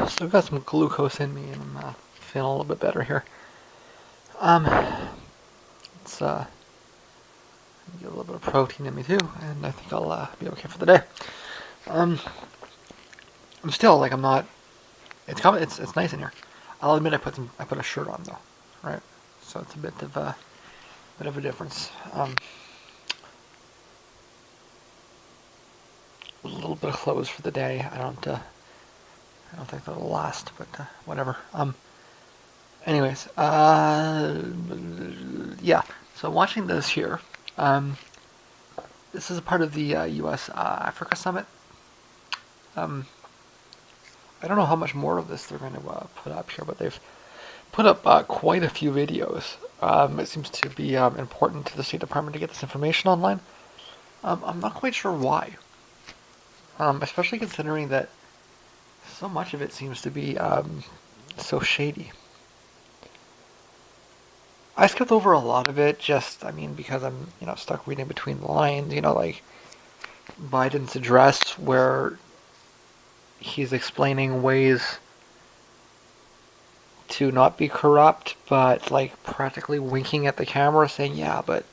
Still got some glucose in me, and I'm feeling a little bit better here. Let's get a little bit of protein in me too, and I think I'll be okay for the day. Um, I'm still like I'm not. It's nice in here. I'll admit I put a shirt on though, right? So it's a bit of a difference. A little bit of clothes for the day. I don't think that'll last, but whatever. Anyways, yeah. So watching this here, this is a part of the U.S. Africa Summit. I don't know how much more of this they're going to put up here, but they've put up quite a few videos. It seems to be important to the State Department to get this information online. I'm not quite sure why, especially considering that so much of it seems to be so shady. I skipped over a lot of it just, I mean, because I'm, stuck reading between the lines, like Biden's address where he's explaining ways to not be corrupt, but like practically winking at the camera saying, yeah, but,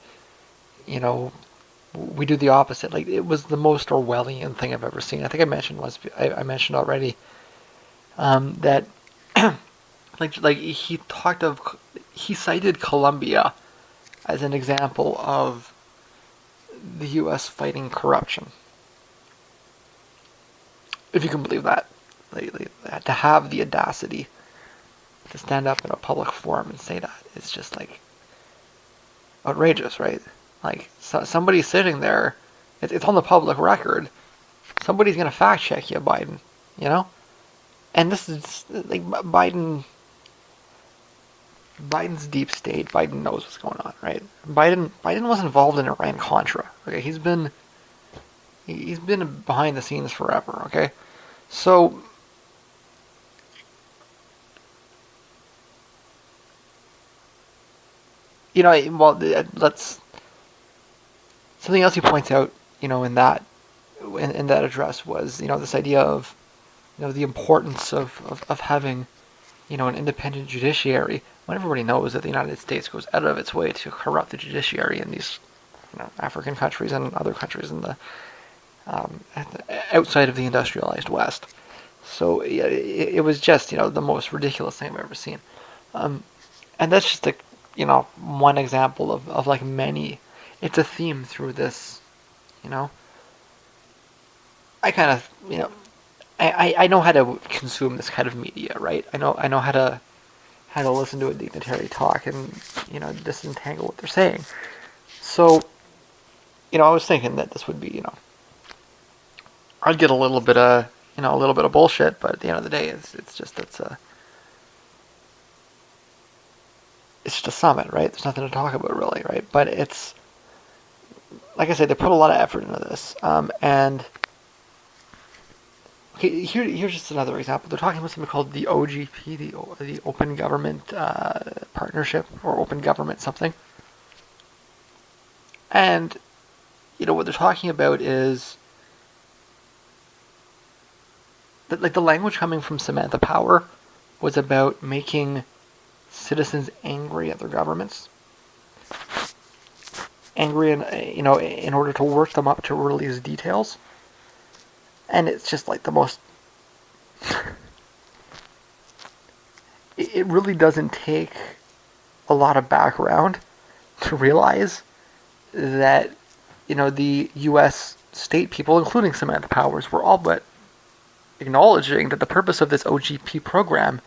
we do the opposite. Like it was the most Orwellian thing I've ever seen. I think I mentioned already that like he cited Colombia as an example of the U.S. fighting corruption. If you can believe that, to have the audacity to stand up in a public forum and say that, it's just like outrageous, right? Like somebody sitting there, it's on the public record. Somebody's gonna fact check you, Biden, and this is like Biden's deep state. Biden knows what's going on, right? Biden was involved in Iran Contra. Okay, he's been behind the scenes forever. Okay, so well, let's something else he points out, in that address was this idea of the importance of having an independent judiciary when everybody knows that the United States goes out of its way to corrupt the judiciary in these African countries and other countries in the outside of the industrialized West. So yeah, it was just the most ridiculous thing I've ever seen, and that's just one example of like many. It's a theme through this, you know. I kind of I know how to consume this kind of media, right? I know how to listen to a dignitary talk and disentangle what they're saying. So I was thinking that this would be I'd get a little bit of a little bit of bullshit, but at the end of the day, it's just a summit, right? There's nothing to talk about really, right? But it's like I said, they put a lot of effort into this, and okay, here's just another example. They're talking about something called the OGP, the Open Government Partnership, or Open Government something, and what they're talking about is that like the language coming from Samantha Power was about making citizens angry at their governments, angry in order to work them up to release details, and it's just like the most. It really doesn't take a lot of background to realize that the U.S. state people, including Samantha Powers, were all but acknowledging that the purpose of this OGP program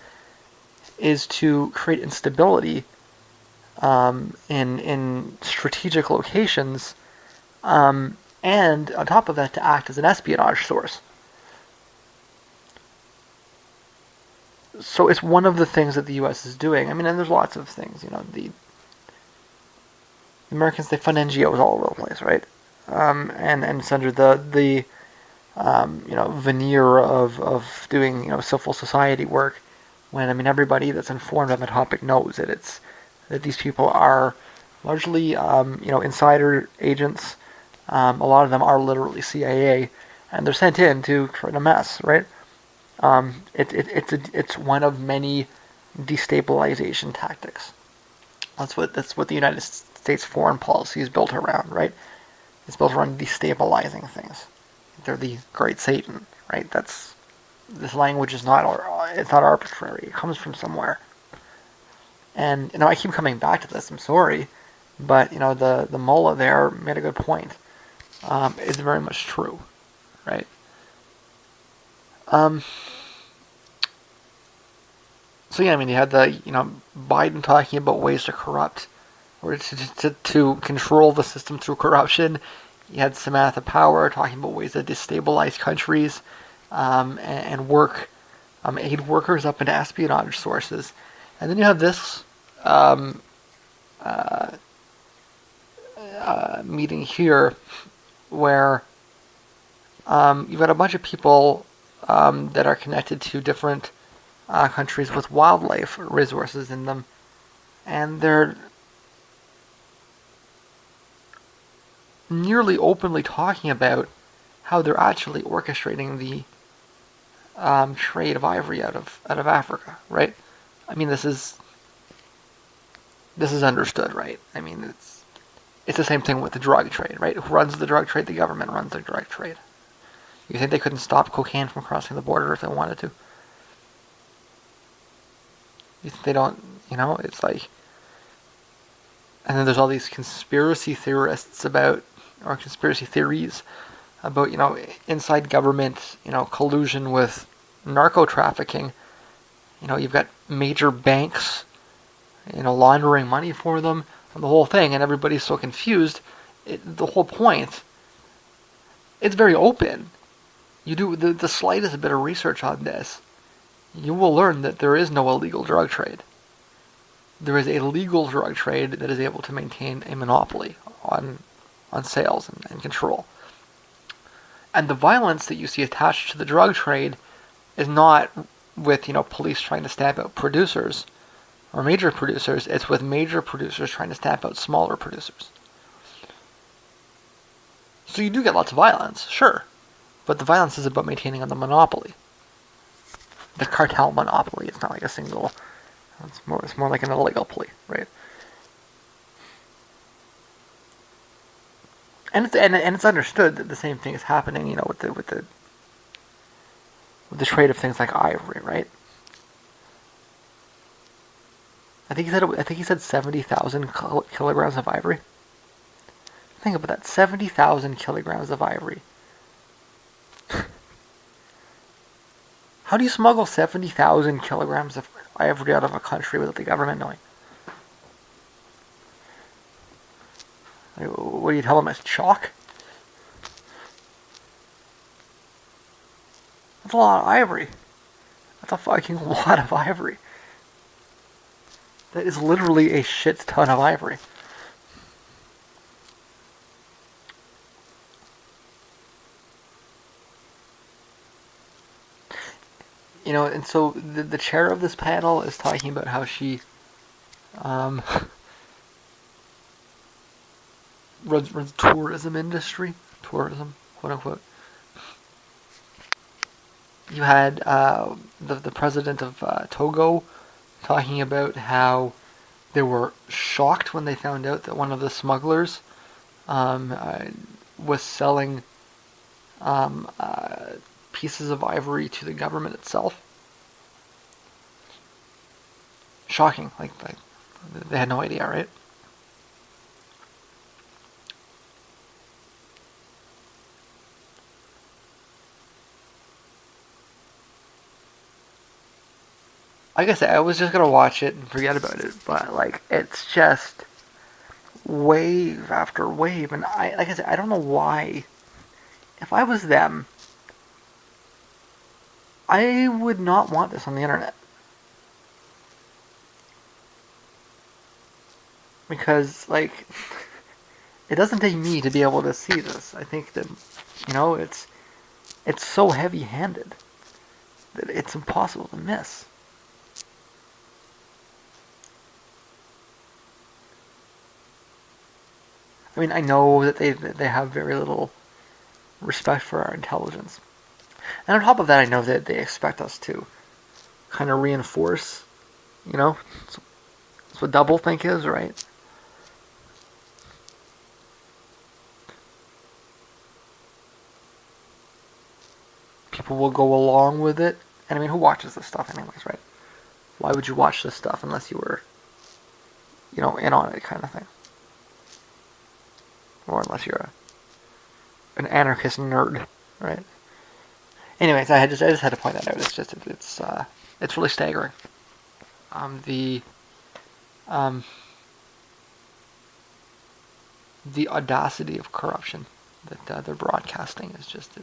is to create instability in strategic locations, and on top of that, to act as an espionage source. So it's one of the things that the U.S. is doing. I mean, and there's lots of things. The Americans, they fund NGOs all over the place, right? And it's under the veneer of doing civil society work. When I mean everybody that's informed on the topic knows that these people are largely insider agents. A lot of them are literally CIA, and they're sent in to create a mess, right? It's one of many destabilization tactics. That's what the United States foreign policy is built around, right? It's built around destabilizing things. They're the great Satan, right? That's this language is not it's not arbitrary. It comes from somewhere. And I keep coming back to this. I'm sorry, but the mullah there made a good point. It's very much true, right? Um, so yeah, I mean, you had the Biden talking about ways to corrupt or to control the system through corruption. You had Samantha Power talking about ways to destabilize countries and work aid workers up into espionage sources. And then you have this um, uh, meeting here where you've got a bunch of people that are connected to different countries with wildlife resources in them, and they're nearly openly talking about how they're actually orchestrating the trade of ivory out of Africa, right? I mean, this is understood, right? I mean, it's the same thing with the drug trade, right? Who runs the drug trade? The government runs the drug trade. You think they couldn't stop cocaine from crossing the border if they wanted to? You think they don't? It's like, and then there's all these conspiracy theorists about, or conspiracy theories about, inside government, collusion with narco trafficking. You've got major banks, laundering money for them, and the whole thing, and everybody's so confused. The whole point, it's very open. You do the slightest bit of research on this, you will learn that there is no illegal drug trade. There is a legal drug trade that is able to maintain a monopoly on sales and control. And the violence that you see attached to the drug trade is not with police trying to stamp out producers or major producers. It's with major producers trying to stamp out smaller producers. So you do get lots of violence, sure, but the violence is about maintaining the monopoly, the cartel monopoly. It's not like a single. It's more like an oligopoly, right? And it's understood that the same thing is happening, with the trade of things like ivory, right? I think he said 70,000 kilograms of ivory. Think about that, 70,000 kilograms of ivory. How do you smuggle 70,000 kilograms of ivory out of a country without the government knowing? What do you tell them? It's chalk? That's a lot of ivory. That's a fucking lot of ivory. That is literally a shit ton of ivory. And so the chair of this panel is talking about how she um, runs tourism industry, tourism, quote unquote. You had the president of Togo talking about how they were shocked when they found out that one of the smugglers was selling pieces of ivory to the government itself. Shocking, like they had no idea, right? Like I said, I was just gonna watch it and forget about it, but like it's just wave after wave, and like I said, I don't know why. If I was them, I would not want this on the internet because like it doesn't take me to be able to see this. I think that it's so heavy-handed that it's impossible to miss. I mean, I know that they have very little respect for our intelligence. And on top of that, I know that they expect us to kind of reinforce, you know, that's what doublethink is, right? People will go along with it. And I mean, who watches this stuff anyways, right? Why would you watch this stuff unless you were, in on it kind of thing? Or unless you're an anarchist nerd, right? Anyways, I just had to point that out. It's really staggering. The um, the audacity of corruption that they're broadcasting is just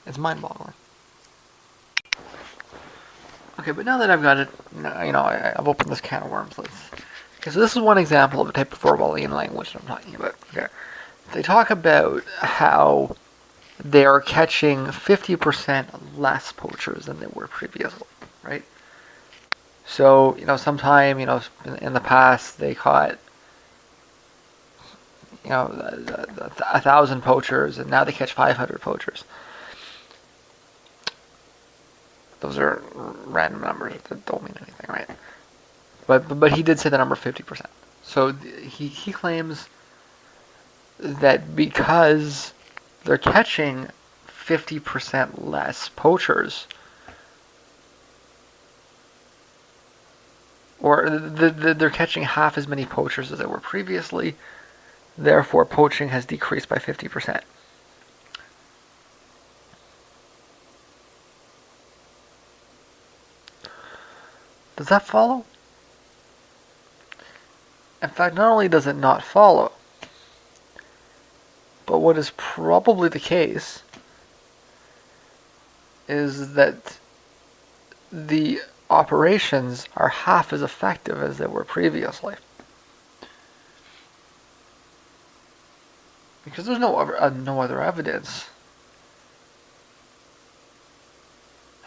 it's mind-boggling. Okay, but now that I've got it, I've opened this can of worms. Okay, so this is one example of a type of orwellian language that I'm talking about. Okay, they talk about how they are catching 50% less poachers than they were previously, right? So, sometime, in the past they caught, 1,000 poachers, and now they catch 500 poachers. Those are random numbers that don't mean anything, right? But he did say the number 50%. So he claims that because they're catching 50% less poachers, or they're catching half as many poachers as they were previously, therefore poaching has decreased by 50%. Does that follow? In fact, not only does it not follow, but what is probably the case is that the operations are half as effective as they were previously. Because there's no other evidence.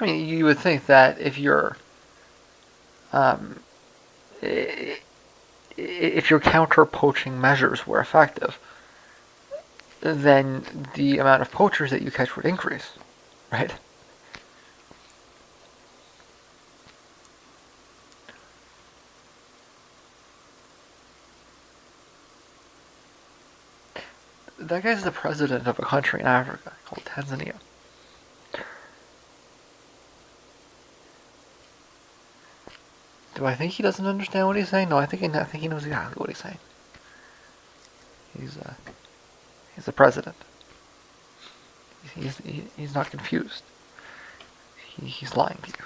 I mean, you would think that um, if your counter poaching measures were effective, then the amount of poachers that you catch would increase, right? That guy's the president of a country in Africa called Tanzania. Do I think he doesn't understand what he's saying? No, I think he knows exactly what he's saying. He's uh, he's the president. He's not confused. He's lying to you.